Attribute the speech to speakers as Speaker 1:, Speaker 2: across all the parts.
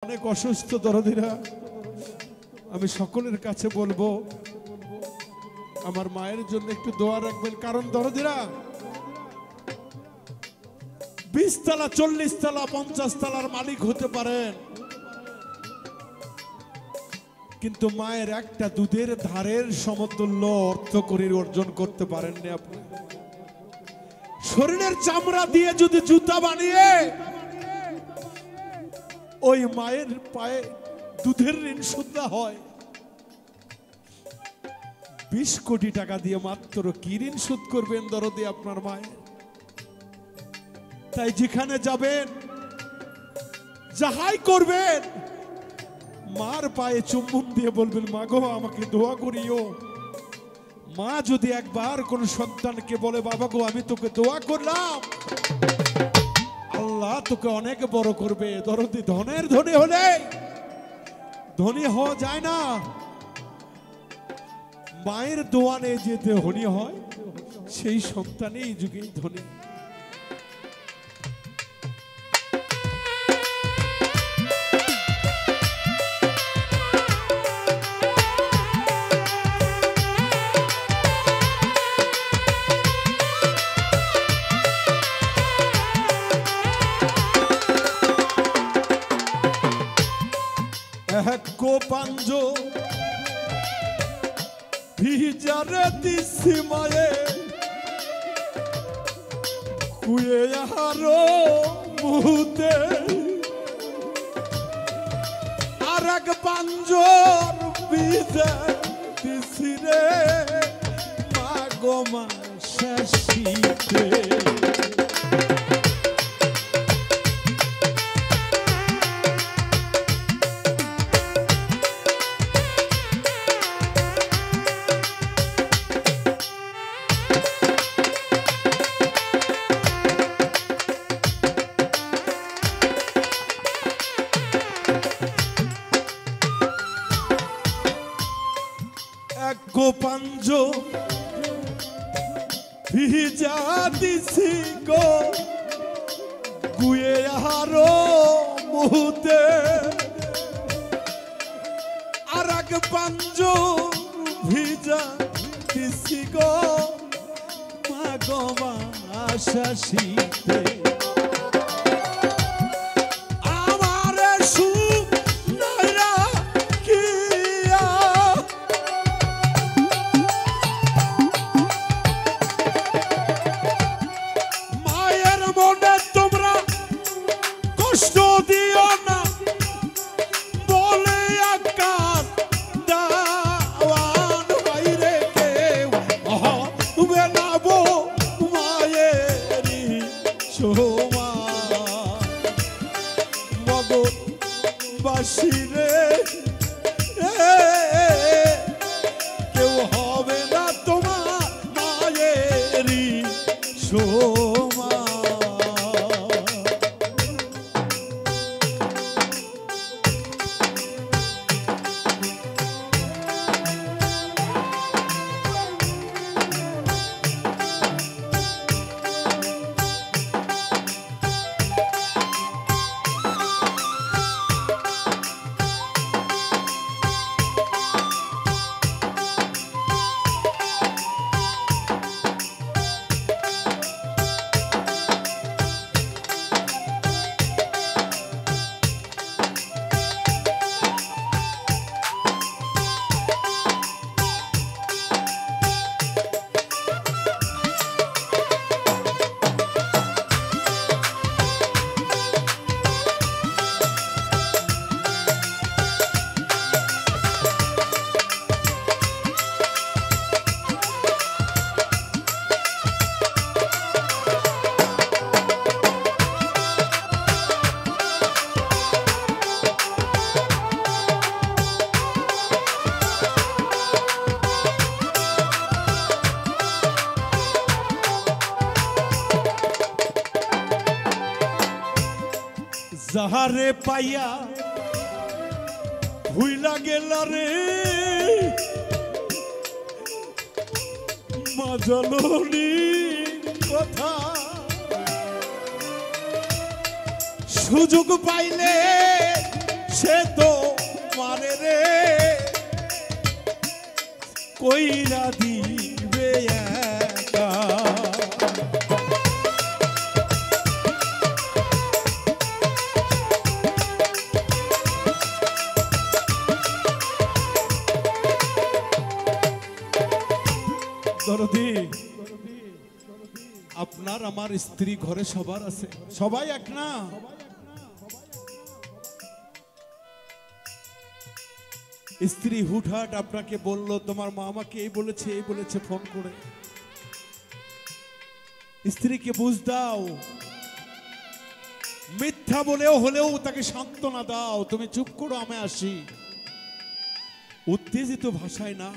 Speaker 1: অনেক অসুস্থ দরদিরা, আমি সকলের কাছে বলবো আমার মায়ের জন্য একটু দোয়া রাখবেন। কারণ দরদিরা 20 তলা 40 তলা 50 তলার মালিক হতে পারেন, কিন্তু মায়ের একটা দুধের ধারের সমতুল্য অর্থ করে অর্জন করতে পারেননি আপনি। শরীরের চামড়া দিয়ে যদি জুতা বানিয়ে ওই মায়ের পায়ে দুধের ঋণ শোধ হয়, 20 কোটি টাকা দিয়ে মাত্র কি ঋণ শোধ করবেন দরদি আপনার মায়ের? তাই যেখানে যাবেন, যাহাই করবেন, মার পায়ে চুম্বন দিয়ে বলবেন, মা গো আমাকে দোয়া করিও। মা যদি একবার কোন সন্তানকে বলে, বাবা গো আমি তোকে দোয়া করলাম, আল্লাহ তোকে অনেক বড় করবে। দরদি ধনের ধনী হলে ধনী হওয়া যায় না, মায়ের দোয়া নিয়ে যে ধনী হয় সেই সন্তানই এই যুগে ধনী। পাঞ্জ ভিজারে দিছি মায়ে কুয়ে আরো মুহূর্তে, আর এক পাঞ্জর ভিজা দিছি রে মা গো মা শেষিতে। পাঞ্জ ভিজা দিছি গো গুয়ে আরো মুহূর্তে, আর এক পাঞ্জ ভিজা দিছি গো মা গো মা শাসিতে। কেউ হবে না তোমার মায়েরই সোমা। যাহারে পাইয়া ভুইলা গেল রে মা জননী কথা, সুযোগ পাইলে সে তো মারে রে কইরা দিবে একা। দরদি, আপনার আমার স্ত্রী ঘরে সবার আছে, সবাই এক না। স্ত্রী হুটহাট আপনাকে বলল তোমার মা আমাকে এই বলেছে ফোন করে। স্ত্রীকে বুঝ দাও, মিথ্যা হলেও তাকে সান্ত্বনা দাও, তুমি চুপ করো, আমি আসি। উত্তেজিত ভাষায় না,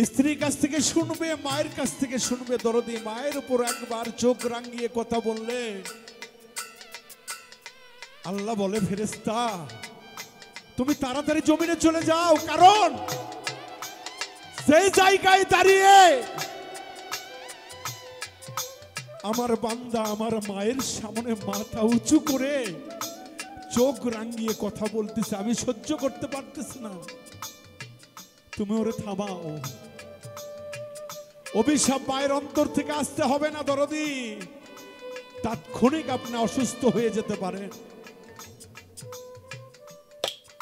Speaker 1: স্ত্রীর কাছ থেকে শুনবে, মায়ের কাছ থেকে শুনবে। দরদি, মায়ের উপর একবার চোখ রাঙিয়ে কথা বললে আল্লাহ বলে ফেরেশতা তুমি তাড়াতাড়ি জমিনে চলে যাও, কারণ সেই জায়গায় দাঁড়িয়ে আমার বান্দা আমার মায়ের সামনে মাথা উঁচু করে চোখ রাঙিয়ে কথা বলতেছে, আমি সহ্য করতে পারতেছি না, তুমি ওরে থামাও। অভিশাপ মায়ের অন্তর থেকে আসতে হবে না দরদি, তাৎক্ষণিক আপনি অসুস্থ হয়ে যেতে পারেন।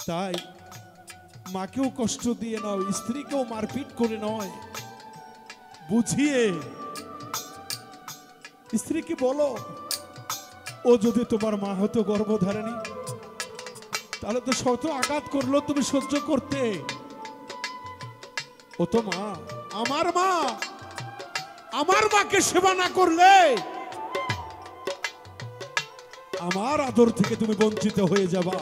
Speaker 1: তাই মাকেও কষ্ট দিয়ে নয়, স্ত্রীকেও মারপিট করে নয়, বুঝিয়ে স্ত্রীকে বলো, ও যদি তোমার মা হতো গর্ভধারিণী তাহলে তো শত আঘাত করলো তুমি সহ্য করতে। ও তো মা, আমার মাকে সেবা না করলে আমার আদর থেকে তুমি বঞ্চিত হয়ে যাবা।